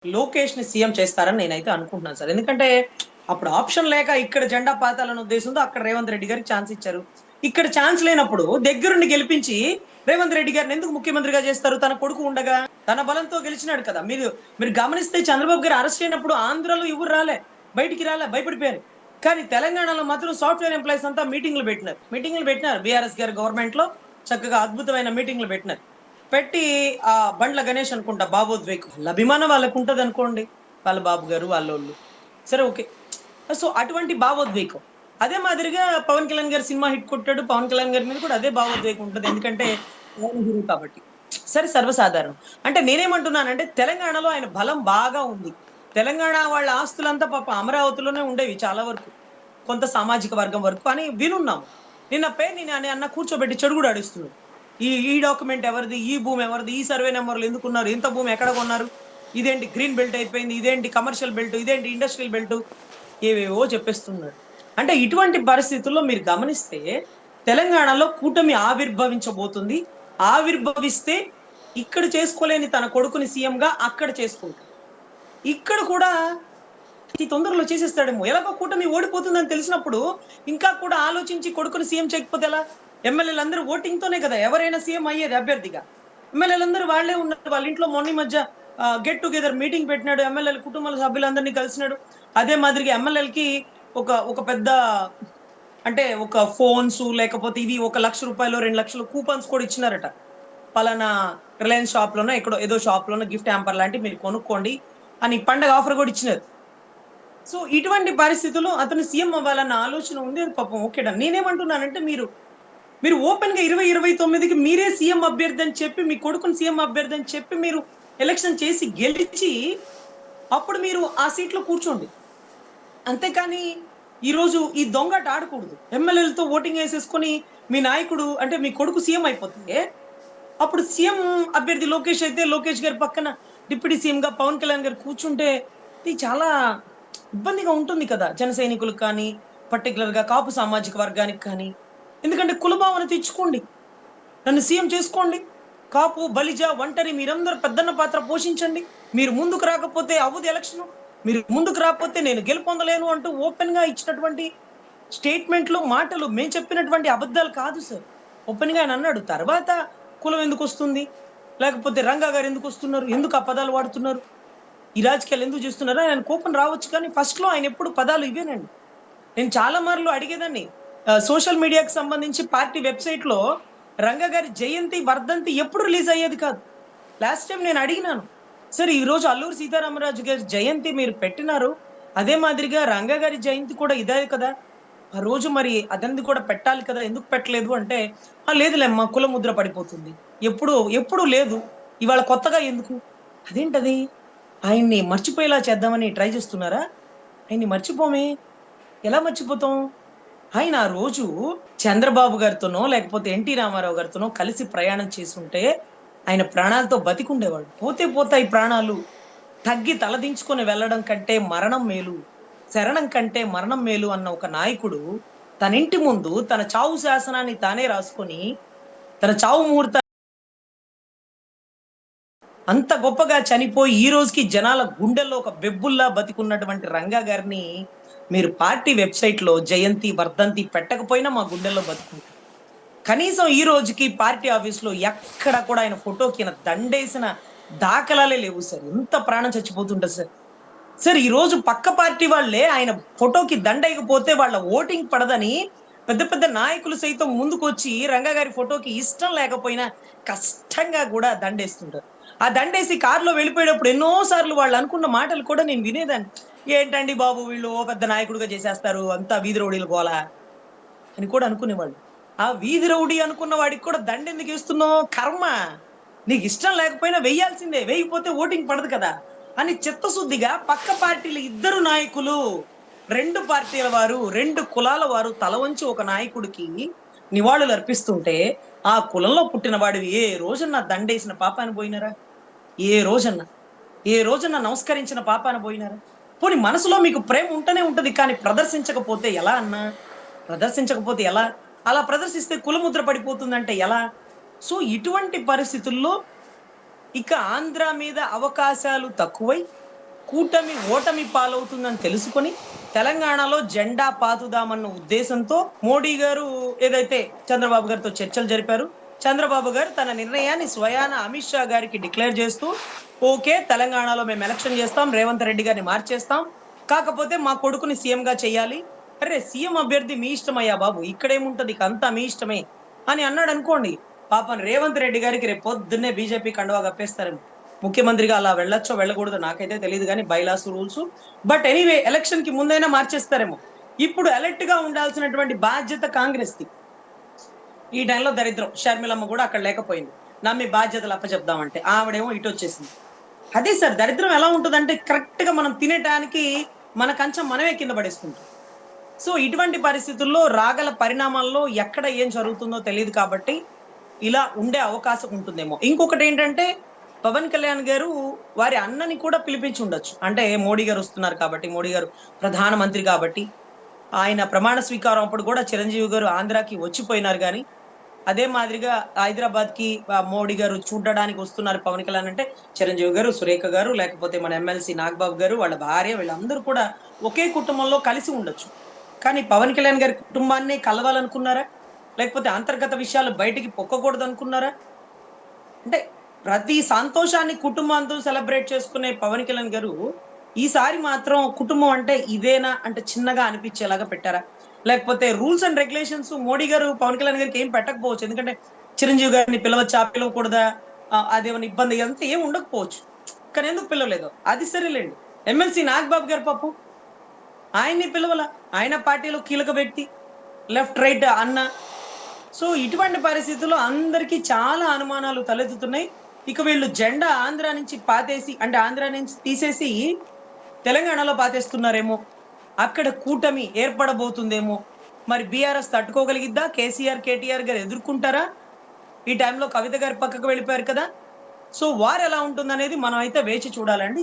లోకేష్‌ని సీఎం చేస్తారని నేనైతే అనుకుంటున్నాను సార్. ఎందుకంటే అప్పుడు ఆప్షన్ లేక ఇక్కడ జెండా పాతాలన్న ఉద్దేశంతో అక్కడ రేవంత్ రెడ్డి గారికి ఛాన్స్ ఇచ్చారు. ఇక్కడ ఛాన్స్ లేనప్పుడు దగ్గరుండి గెలిపించి రేవంత్ రెడ్డి గారిని ఎందుకు ముఖ్యమంత్రిగా చేస్తారు? తన కొడుకు ఉండగా. తన బలంతో గెలిచినాడు కదా! మీరు మీరు గమనిస్తే చంద్రబాబు గారు అరెస్ట్ అయినప్పుడు ఆంధ్రాలో ఎవరు రాలే. బయటికి రాలే. భయపడిపోయారు. కానీ తెలంగాణలో మాత్రం సాఫ్ట్‌వేర్ ఎంప్లాయీస్ అంతా మీటింగ్‌లు పెట్టినారు. మీటింగ్‌లు పెట్టినారు. బీఆర్ఎస్ గారి గవర్నమెంట్‌లో చక్కగా అద్భుతమైన మీటింగ్‌లు పెట్టినారు. పెట్టి బండ్ల గణేష్ అనుకుంటా భావోద్వేగం. వాళ్ళ అభిమానం వాళ్ళకుంటదనుకోండి. వాళ్ళ బాబు గారు వాళ్ళోళ్ళు. సరే ఓకే. సో, అటువంటి భావోద్వేగం. అదే మాదిరిగా 'పవన్ కళ్యాణ్' గారు సినిమా హిట్ కొట్టాడు. 'పవన్ కళ్యాణ్' గారి మీద కూడా అదే భావోద్వేగం ఉంటది. ఎందుకంటే ఆయన హీరో కాబట్టి. సరే సర్వసాధారణం. అంటే నేనేమంటున్నానంటే తెలంగాణలో ఆయన బలం బాగా ఉంది. తెలంగాణ వాళ్ళ ఆస్తులంతా పాపం అమరావతిలోనే ఉండేవి చాలా వరకు. కొంత సామాజిక వర్గం వరకు అని వినున్నాము. నిన్న పేర్ని నాని అన్న కూర్చోబెట్టి చెడు కూడా ఆడిస్తున్నాడు. ఈ ఈ డాక్యుమెంట్ ఎవరిది? ఈ భూమి ఎవరిది? ఈ సర్వే నంబర్‌లు ఎందుకున్నారు? ఇంత భూమి ఎక్కడ కొన్నారు? ఇదేంటి గ్రీన్ బెల్ట్ అయిపోయింది. ఇదేంటి కమర్షియల్ బెల్ట్. ఇదేంటి ఇండస్ట్రియల్ బెల్ట్. ఏవేవో చెప్పేస్తున్నాడు. అంటే ఇటువంటి పరిస్థితుల్లో మీరు గమనిస్తే తెలంగాణలో కూటమి ఆవిర్భవించబోతుంది. ఆవిర్భవిస్తే ఇక్కడ చేసుకోలేని తన కొడుకుని సీఎంగా అక్కడ చేసుకుంటాడు. ఇక్కడ కూడా అతి తొందరలో చేసేస్తాడేమో. ఎలాగో కూటమి ఓడిపోతుందని తెలిసినప్పుడు ఇంకా కూడా ఆలోచించి కొడుకుని సీఎం చేయకపోతే ఎలా? ఎమ్మెల్యేలందరూ ఓటింగ్‌తోనే కదా ఎవరైనా సీఎం అయ్యేది అభ్యర్థిగా. ఎమ్మెల్యేలందరూ వాళ్ళే ఉన్నారు. వాళ్ళ ఇంట్లో మొన్న ఈ మధ్య గెట్ టుగెదర్ మీటింగ్ పెట్టినాడు. ఎమ్మెల్యేల కుటుంబాల సభ్యులందరినీ కలిసినాడు. అదే మాదిరిగా ఎమ్మెల్యేలకి ఒక ఒక పెద్ద అంటే ఒక ఫోన్స్ లేకపోతే ఇది రూ. 1,00,000 2,00,000 కూపన్స్ కూడా ఇచ్చినారట. పలానా రిలయన్స్ షాప్‌లోనో ఎక్కడో ఏదో షాప్‌లోనో గిఫ్ట్ హ్యాంపర్ లాంటివి మీరు కొనుక్కోండి అని పండగ ఆఫర్ కూడా ఇచ్చినారు. సో, ఇటువంటి పరిస్థితుల్లో అతను సీఎం అవ్వాలన్న ఆలోచన ఉంది. అది పాపం ఓకే డ నేనేమంటున్నానంటే మీరు ఓపెన్‌గా 2029కి మీరే సీఎం అభ్యర్థి అని చెప్పి, మీ కొడుకుని సీఎం అభ్యర్థి అని చెప్పి మీరు ఎలక్షన్ చేసి గెలిచి, అప్పుడు మీరు ఆ సీట్‌లో కూర్చోండి. అంతేకాని ఈరోజు ఈ దొంగాట ఆడకూడదు. ఎమ్మెల్యేలతో ఓటింగ్ ఏసేసుకొని మీ నాయకుడు అంటే మీ కొడుకు సీఎం అయిపోతే, అప్పుడు సీఎం అభ్యర్థి లోకేష్ అయితే లోకేష్ గారి పక్కన డిప్యూటీ సీఎంగా పవన్ కళ్యాణ్ గారు కూర్చుంటే ఇది చాలా ఇబ్బందిగా ఉంటుంది కదా! జన సైనికులకు కానీ, పర్టిక్యులర్‌గా కాపు సామాజిక వర్గానికి కానీ. ఎందుకంటే కుల భావన తెచ్చుకోండి. నన్ను సీఎం చేసుకోండి. కాపు, బలిజ, ఒంటరి మీరందరూ పెద్దన్న పాత్ర పోషించండి. మీరు ముందుకు రాకపోతే అవ్వదు ఎలక్షను. మీరు ముందుకు రాకపోతే నేను గెలుపొందలేను అంటూ ఓపెన్‌గా ఇచ్చినటువంటి స్టేట్‌మెంట్‌లు, మాటలు మేము చెప్పినటువంటి అబద్ధాలు కాదు సార్. ఓపెన్‌గా ఆయన అన్నాడు. తర్వాత కులం ఎందుకొస్తుంది? లేకపోతే రంగా గారు ఎందుకొస్తున్నారు? ఎందుకు ఆ పదాలు వాడుతున్నారు? ఈ రాజకీయాలు ఎందుకు చేస్తున్నారు? ఆయన కోపం రావచ్చు కానీ ఫస్ట్‌లో ఆయన ఎప్పుడు పదాలు ఇవేనండి. నేను చాలా మార్లు అడిగేదాన్ని. సోషల్ మీడియాకి సంబంధించి పార్టీ వెబ్‌సైట్‌లో రంగా గారి జయంతి, వర్ధంతి ఎప్పుడు రిలీజ్ అయ్యేది కాదు. లాస్ట్ టైమ్ నేను అడిగినాను. సార్ ఈరోజు అల్లూరి సీతారామరాజు గారి జయంతి మీరు పెట్టినారు. అదే మాదిరిగా రంగా గారి జయంతి కూడా ఇదే కదా! ఆ రోజు మరి అతనిది కూడా పెట్టాలి కదా! ఎందుకు పెట్టలేదు అంటే, లేదులేమ్మా కుల ముద్ర పడిపోతుంది. ఎప్పుడూ లేదు. ఇవాళ కొత్తగా ఎందుకు? అదేంటది? ఆయన్ని మర్చిపోయేలా చేద్దామని ట్రై చేస్తున్నారా? ఆయన్ని మర్చిపోమే. ఎలా మర్చిపోతాం? ఆయన ఆ రోజు చంద్రబాబు గారితోనో, లేకపోతే ఎన్టీ రామారావు గారితోనో కలిసి ప్రయాణం చేసుంటే, ఆయన ప్రాణాలతో బతికుండేవాడు. పోతే పోతాయి ప్రాణాలు. తగ్గి తలదించుకొని వెళ్ళడం కంటే మరణం మేలు. శరణం కంటే మరణం మేలు అన్న ఒక నాయకుడు, తన ఇంటి ముందు తన చావు శాసనాన్ని తానే రాసుకొని, తన చావు ముహూర్తాన్ని అంత గొప్పగా చనిపోయి ఈ రోజుకి జనాల గుండెల్లో ఒక బెబ్బుల్లా బతికున్నటువంటి రంగా గారిని మీరు పార్టీ వెబ్‌సైట్‌లో జయంతి, వర్ధంతి పెట్టకపోయినా మా గుండెల్లో బతుకుంటారు. కనీసం ఈ రోజుకి పార్టీ ఆఫీస్‌లో ఎక్కడ కూడా ఆయన ఫోటోకి దండేసిన దాఖలాలే లేవు సార్. ఎంత ప్రాణం చచ్చిపోతుంటది సార్. సార్ ఈరోజు పక్క పార్టీ వాళ్ళే ఆయన ఫోటోకి దండేయకపోతే వాళ్ళ ఓటింగ్ పడదని పెద్ద పెద్ద నాయకులు సైతం ముందుకొచ్చి రంగా గారి ఫోటోకి ఇష్టం లేకపోయినా కష్టంగా గూడా దండేస్తుంటారు. ఆ దండేసి కార్‌లో వెళ్ళిపోయేటప్పుడు ఎన్నో సార్లు వాళ్ళు అనుకున్న మాటలు కూడా నేను వినేదాన్ని. ఏంటండి బాబు వీళ్ళు ఓ పెద్ద నాయకుడిగా చేసేస్తారు. అంతా వీధి రౌడీల గోల అని కూడా అనుకునేవాళ్ళు. ఆ వీధి రౌడీ అనుకున్న వాడికి కూడా దండెందుకేస్తున్నావు? కర్మ. నీకిష్టం లేకపోయినా వెయ్యాల్సిందే. వేయకపోతే ఓటింగ్ పడదు కదా! అని చిత్తశుద్ధిగా పక్క పార్టీల ఇద్దరు నాయకులు, 2 పార్టీల వారు, 2 కులాల వారు తల వంచి ఒక నాయకుడికి నివాళులర్పిస్తుంటే, ఆ కులంలో పుట్టిన వాడివి ఏ రోజన్నా దండేసిన పాపాన పోయినారా? ఏ రోజన్నా? ఏ రోజన్నా నమస్కరించిన పాపాన పోయినారా? పోనీ మనసులో మీకు ప్రేమ ఉంటనే ఉంటది. కానీ ప్రదర్శించకపోతే ఎలా అన్నా? ప్రదర్శించకపోతే ఎలా? అలా ప్రదర్శిస్తే కులముద్ర పడిపోతుందంటే ఎలా? సో, ఇటువంటి పరిస్థితుల్లో ఇక ఆంధ్ర మీద అవకాశాలు తక్కువై, కూటమి ఓటమి పాలవుతుందని తెలుసుకొని తెలంగాణలో జెండా పాతుదామన్న ఉద్దేశంతో మోడీ గారు ఏదైతే చంద్రబాబు గారితో చర్చలు జరిపారు. చంద్రబాబు గారు తన నిర్ణయాన్ని స్వయాన అమిత్ షా గారికి డిక్లేర్ చేస్తూ, ఓకే తెలంగాణలో మేము ఎలక్షన్ చేస్తాం, రేవంత్ రెడ్డి గారిని మార్చేస్తాం, కాకపోతే మా కొడుకుని సీఎంగా చేయాలి. అరే సీఎం అభ్యర్థి మీ ఇష్టమయ్యా బాబు, ఇక్కడేముంటది, ఇక అంతా మీ ఇష్టమే అని అన్నాడు అనుకోండి, పాపం రేవంత్ రెడ్డి గారికి రేపు పొద్దున్నే బీజేపీ కండువా కప్పేస్తారేమో. ముఖ్యమంత్రిగా అలా వెళ్ళొచ్చో వెళ్ళకూడదో నాకైతే తెలియదు కానీ bylaws rules. But anyway election కి ముందైనా మార్చేస్తారేమో. ఇప్పుడు అలర్ట్ గా ఉండాల్సినటువంటి బాధ్యత కాంగ్రెస్ ది. ఈ టైంలో దరిద్రం షర్మిలమ్మ కూడా అక్కడ లేకపోయింది. నమ్మి బాధ్యతలు అప్పచెప్దామంటే ఆవిడేమో ఇటు వచ్చేసింది. అదే సార్ దరిద్రం ఎలా ఉంటుందంటే కరెక్ట్ గా మనం తినేటానికి మన కంచం మనమే కింద పడేసుకుంటాం. సో ఇటువంటి పరిస్థితుల్లో రాగల పరిణామాల్లో ఎక్కడ ఏం జరుగుతుందో తెలియదు కాబట్టి ఇలా ఉండే అవకాశం ఉంటుందేమో. ఇంకొకటి ఏంటంటే పవన్ కళ్యాణ్ గారు వారి అన్నని కూడా పిలిపించి ఉండొచ్చు. అంటే మోడీ గారు వస్తున్నారు కాబట్టి, మోడీ గారు ప్రధానమంత్రి కాబట్టి, ఆయన ప్రమాణ స్వీకారం అప్పుడు కూడా చిరంజీవి గారు ఆంధ్రాకి వచ్చిపోయినారు కానీ, అదే మాదిరిగా హైదరాబాద్ కి మోడీ గారు చూడడానికి వస్తున్నారు పవన్ కళ్యాణ్ అంటే చిరంజీవి గారు, సురేఖ గారు, లేకపోతే మన ఎమ్మెల్సీ నాగబాబు గారు, వాళ్ళ భార్య, వీళ్ళందరూ కూడా ఒకే కుటుంబంలో కలిసి ఉండొచ్చు. కానీ పవన్ కళ్యాణ్ గారి కుటుంబాన్ని కలవాలనుకున్నారా? లేకపోతే అంతర్గత విషయాలు బయటికి పొక్కకూడదు అనుకున్నారా? అంటే ప్రతి సంతోషాన్ని కుటుంబంతో సెలబ్రేట్ చేసుకునే పవన్ కళ్యాణ్ గారు ఈసారి మాత్రం కుటుంబం అంటే ఇదేనా అంటే చిన్నగా అనిపించేలాగా పెట్టారా? లేకపోతే రూల్స్ అండ్ రెగ్యులేషన్స్ మోడీ గారు పవన్ కళ్యాణ్ గారికి ఏం పెట్టకపోవచ్చు. ఎందుకంటే చిరంజీవి గారిని పిలవచ్చా, పిలవకూడదా, అదేమైనా ఇబ్బంది అంతా ఏం ఉండకపోవచ్చు. కానీ ఎందుకు పిలవలేదు అది సరేలేండి. ఎమ్మెల్సీ నాగబాబు గారు పాపు ఆయన్ని పిలవల, ఆయన పార్టీలో కీలక వ్యక్తి, లెఫ్ట్ రైట్ అన్న. సో ఇటువంటి పరిస్థితుల్లో అందరికీ చాలా అనుమానాలు తలెత్తుతున్నాయి. ఇక వీళ్ళు జెండా ఆంధ్ర నుంచి పాతేసి, అంటే ఆంధ్ర నుంచి తీసేసి తెలంగాణలో పాతేస్తున్నారేమో, అక్కడ కూటమి ఏర్పడబోతుందేమో. మరి బీఆర్ఎస్ తట్టుకోగలిగిద్దా? కేసీఆర్ కేటీఆర్ గారు ఎదుర్కొంటారా? ఈ టైంలో కవిత గారి పక్కకు వెళ్ళిపోయారు కదా. సో వారు ఎలా ఉంటుందనేది మనం అయితే వేచి చూడాలండి.